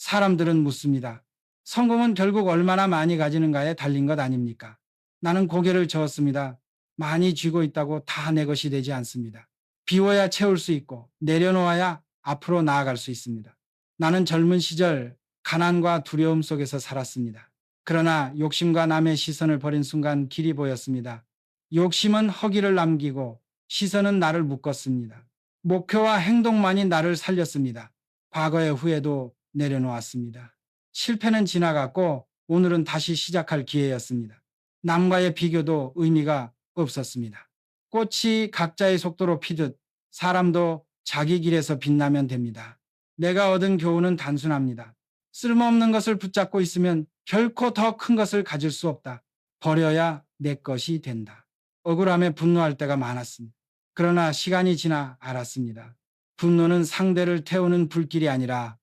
사람들은 묻습니다. 성공은 결국 얼마나 많이 가지는가에 달린 것 아닙니까? 나는 고개를 저었습니다. 많이 쥐고 있다고 다 내 것이 되지 않습니다. 비워야 채울 수 있고 내려놓아야 앞으로 나아갈 수 있습니다. 나는 젊은 시절 가난과 두려움 속에서 살았습니다. 그러나 욕심과 남의 시선을 버린 순간 길이 보였습니다. 욕심은 허기를 남기고 시선은 나를 묶었습니다. 목표와 행동만이 나를 살렸습니다. 과거의 후회도 내려놓았습니다. 실패는 지나갔고 오늘은 다시 시작할 기회였습니다. 남과의 비교도 의미가 없었습니다. 꽃이 각자의 속도로 피듯 사람도 자기 길에서 빛나면 됩니다. 내가 얻은 교훈은 단순합니다. 쓸모없는 것을 붙잡고 있으면 결코 더 큰 것을 가질 수 없다. 버려야 내 것이 된다. 억울함에 분노할 때가 많았습니다. 그러나 시간이 지나 알았습니다. 분노는 상대를 태우는 불길이 아니라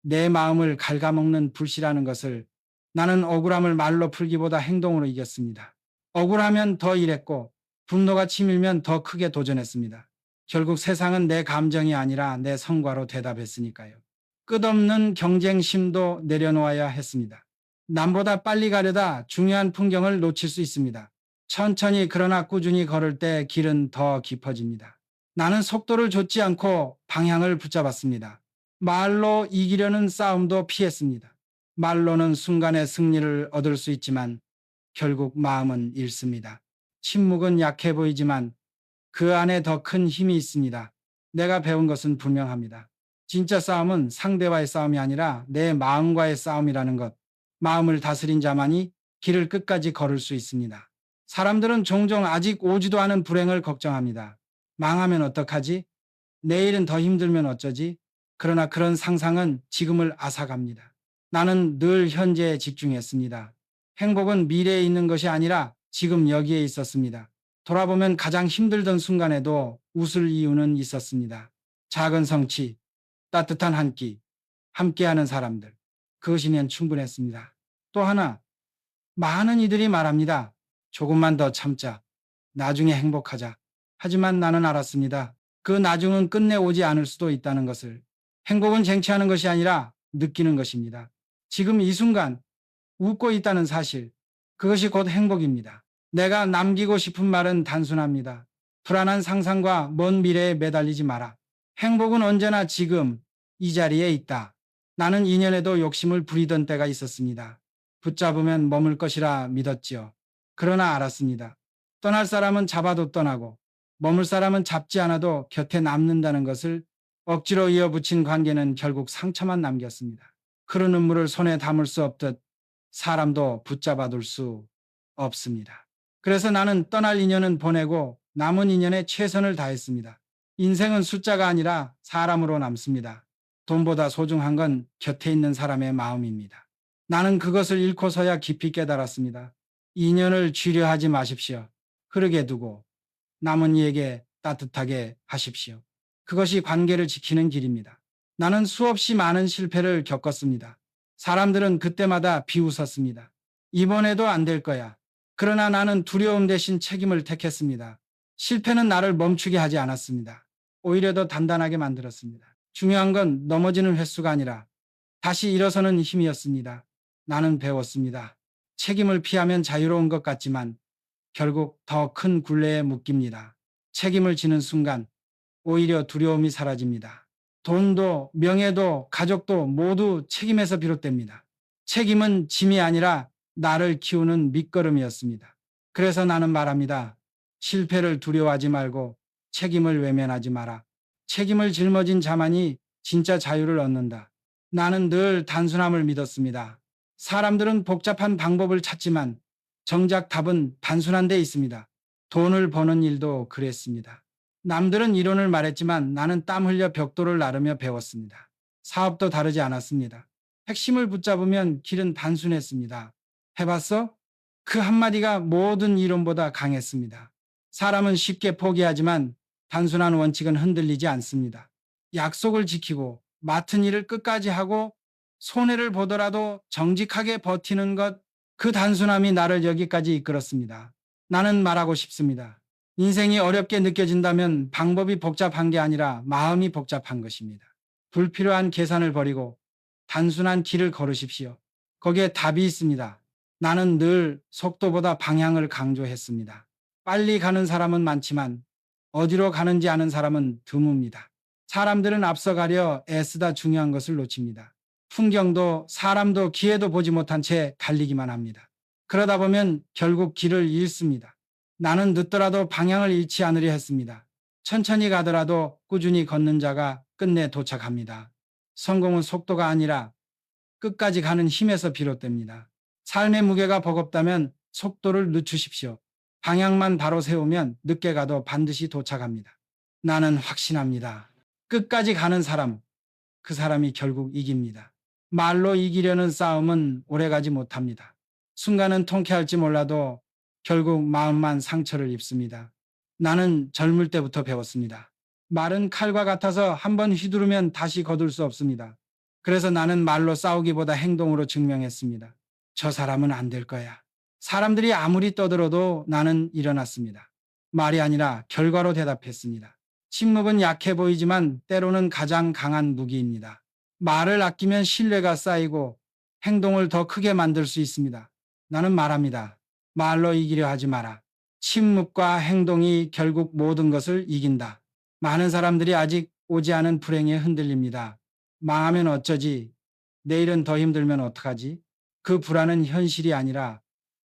내 마음을 갉아먹는 불씨라는 것을. 나는 억울함을 말로 풀기보다 행동으로 이겼습니다. 억울하면 더 일했고 분노가 치밀면 더 크게 도전했습니다. 결국 세상은 내 감정이 아니라 내 성과로 대답했으니까요. 끝없는 경쟁심도 내려놓아야 했습니다. 남보다 빨리 가려다 중요한 풍경을 놓칠 수 있습니다. 천천히 그러나 꾸준히 걸을 때 길은 더 깊어집니다. 나는 속도를 좇지 않고 방향을 붙잡았습니다. 말로 이기려는 싸움도 피했습니다. 말로는 순간의 승리를 얻을 수 있지만 결국 마음은 잃습니다. 침묵은 약해 보이지만 그 안에 더 큰 힘이 있습니다. 내가 배운 것은 분명합니다. 진짜 싸움은 상대와의 싸움이 아니라 내 마음과의 싸움이라는 것. 마음을 다스린 자만이 길을 끝까지 걸을 수 있습니다. 사람들은 종종 아직 오지도 않은 불행을 걱정합니다. 망하면 어떡하지? 내일은 더 힘들면 어쩌지? 그러나 그런 상상은 지금을 앗아갑니다. 나는 늘 현재에 집중했습니다. 행복은 미래에 있는 것이 아니라 지금 여기에 있었습니다. 돌아보면 가장 힘들던 순간에도 웃을 이유는 있었습니다. 작은 성취, 따뜻한 한 끼, 함께하는 사람들. 그것이면 충분했습니다. 또 하나, 많은 이들이 말합니다. 조금만 더 참자. 나중에 행복하자. 하지만 나는 알았습니다. 그 나중은 끝내 오지 않을 수도 있다는 것을. 행복은 쟁취하는 것이 아니라 느끼는 것입니다. 지금 이 순간 웃고 있다는 사실. 그것이 곧 행복입니다. 내가 남기고 싶은 말은 단순합니다. 불안한 상상과 먼 미래에 매달리지 마라. 행복은 언제나 지금 이 자리에 있다. 나는 2년에도 욕심을 부리던 때가 있었습니다. 붙잡으면 머물 것이라 믿었지요. 그러나 알았습니다. 떠날 사람은 잡아도 떠나고 머물 사람은 잡지 않아도 곁에 남는다는 것을. 억지로 이어붙인 관계는 결국 상처만 남겼습니다. 흐르는 물을 손에 담을 수 없듯 사람도 붙잡아둘 수 없습니다. 그래서 나는 떠날 인연은 보내고 남은 인연에 최선을 다했습니다. 인생은 숫자가 아니라 사람으로 남습니다. 돈보다 소중한 건 곁에 있는 사람의 마음입니다. 나는 그것을 잃고서야 깊이 깨달았습니다. 인연을 쥐려하지 마십시오. 흐르게 두고 남은 이에게 따뜻하게 하십시오. 그것이 관계를 지키는 길입니다. 나는 수없이 많은 실패를 겪었습니다. 사람들은 그때마다 비웃었습니다. 이번에도 안 될 거야. 그러나 나는 두려움 대신 책임을 택했습니다. 실패는 나를 멈추게 하지 않았습니다. 오히려 더 단단하게 만들었습니다. 중요한 건 넘어지는 횟수가 아니라 다시 일어서는 힘이었습니다. 나는 배웠습니다. 책임을 피하면 자유로운 것 같지만 결국 더 큰 굴레에 묶입니다. 책임을 지는 순간 오히려 두려움이 사라집니다. 돈도 명예도 가족도 모두 책임에서 비롯됩니다. 책임은 짐이 아니라 나를 키우는 밑거름이었습니다. 그래서 나는 말합니다. 실패를 두려워하지 말고 책임을 외면하지 마라. 책임을 짊어진 자만이 진짜 자유를 얻는다. 나는 늘 단순함을 믿었습니다. 사람들은 복잡한 방법을 찾지만 정작 답은 단순한 데 있습니다. 돈을 버는 일도 그랬습니다. 남들은 이론을 말했지만 나는 땀 흘려 벽돌을 나르며 배웠습니다. 사업도 다르지 않았습니다. 핵심을 붙잡으면 길은 단순했습니다. 해봤어? 그 한마디가 모든 이론보다 강했습니다. 사람은 쉽게 포기하지만 단순한 원칙은 흔들리지 않습니다. 약속을 지키고 맡은 일을 끝까지 하고 손해를 보더라도 정직하게 버티는 것, 그 단순함이 나를 여기까지 이끌었습니다. 나는 말하고 싶습니다. 인생이 어렵게 느껴진다면 방법이 복잡한 게 아니라 마음이 복잡한 것입니다. 불필요한 계산을 버리고 단순한 길을 걸으십시오. 거기에 답이 있습니다. 나는 늘 속도보다 방향을 강조했습니다. 빨리 가는 사람은 많지만 어디로 가는지 아는 사람은 드뭅니다. 사람들은 앞서가려 애쓰다 중요한 것을 놓칩니다. 풍경도 사람도 기회도 보지 못한 채 달리기만 합니다. 그러다 보면 결국 길을 잃습니다. 나는 늦더라도 방향을 잃지 않으려 했습니다. 천천히 가더라도 꾸준히 걷는 자가 끝내 도착합니다. 성공은 속도가 아니라 끝까지 가는 힘에서 비롯됩니다. 삶의 무게가 버겁다면 속도를 늦추십시오. 방향만 바로 세우면 늦게 가도 반드시 도착합니다. 나는 확신합니다. 끝까지 가는 사람, 그 사람이 결국 이깁니다. 말로 이기려는 싸움은 오래가지 못합니다. 순간은 통쾌할지 몰라도 결국 마음만 상처를 입습니다. 나는 젊을 때부터 배웠습니다. 말은 칼과 같아서 한번 휘두르면 다시 거둘 수 없습니다. 그래서 나는 말로 싸우기보다 행동으로 증명했습니다. 저 사람은 안 될 거야. 사람들이 아무리 떠들어도 나는 일어났습니다. 말이 아니라 결과로 대답했습니다. 침묵은 약해 보이지만 때로는 가장 강한 무기입니다. 말을 아끼면 신뢰가 쌓이고 행동을 더 크게 만들 수 있습니다. 나는 말합니다. 말로 이기려 하지 마라. 침묵과 행동이 결국 모든 것을 이긴다. 많은 사람들이 아직 오지 않은 불행에 흔들립니다. 망하면 어쩌지? 내일은 더 힘들면 어떡하지? 그 불안은 현실이 아니라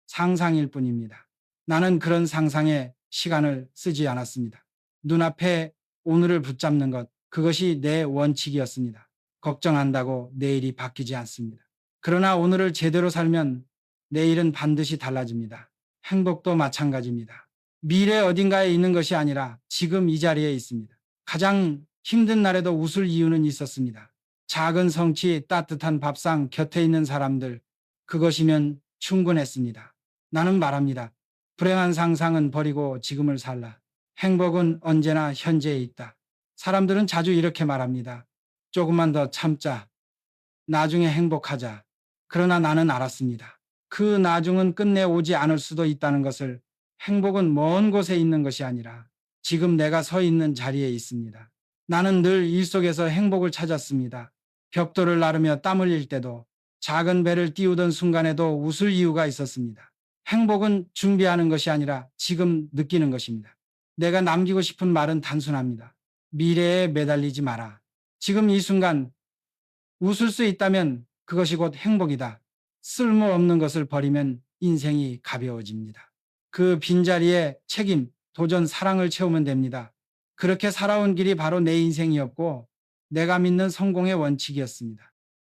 상상일 뿐입니다. 나는 그런 상상에 시간을 쓰지 않았습니다. 눈앞에 오늘을 붙잡는 것, 그것이 내 원칙이었습니다. 걱정한다고 내일이 바뀌지 않습니다. 그러나 오늘을 제대로 살면 내일은 반드시 달라집니다. 행복도 마찬가지입니다. 미래 어딘가에 있는 것이 아니라 지금 이 자리에 있습니다. 가장 힘든 날에도 웃을 이유는 있었습니다. 작은 성취, 따뜻한 밥상, 곁에 있는 사람들, 그것이면 충분했습니다. 나는 말합니다. 불행한 상상은 버리고 지금을 살라. 행복은 언제나 현재에 있다. 사람들은 자주 이렇게 말합니다. 조금만 더 참자. 나중에 행복하자. 그러나 나는 알았습니다. 그 나중은 끝내 오지 않을 수도 있다는 것을. 행복은 먼 곳에 있는 것이 아니라 지금 내가 서 있는 자리에 있습니다. 나는 늘 일 속에서 행복을 찾았습니다. 벽돌을 나르며 땀 흘릴 때도, 작은 배를 띄우던 순간에도 웃을 이유가 있었습니다. 행복은 준비하는 것이 아니라 지금 느끼는 것입니다. 내가 남기고 싶은 말은 단순합니다. 미래에 매달리지 마라. 지금 이 순간 웃을 수 있다면 그것이 곧 행복이다. 쓸모없는 것을 버리면 인생이 가벼워집니다. 그 빈자리에 책임, 도전, 사랑을 채우면 됩니다. 그렇게 살아온 길이 바로 내 인생이었고 내가 믿는 성공의 원칙이었습니다.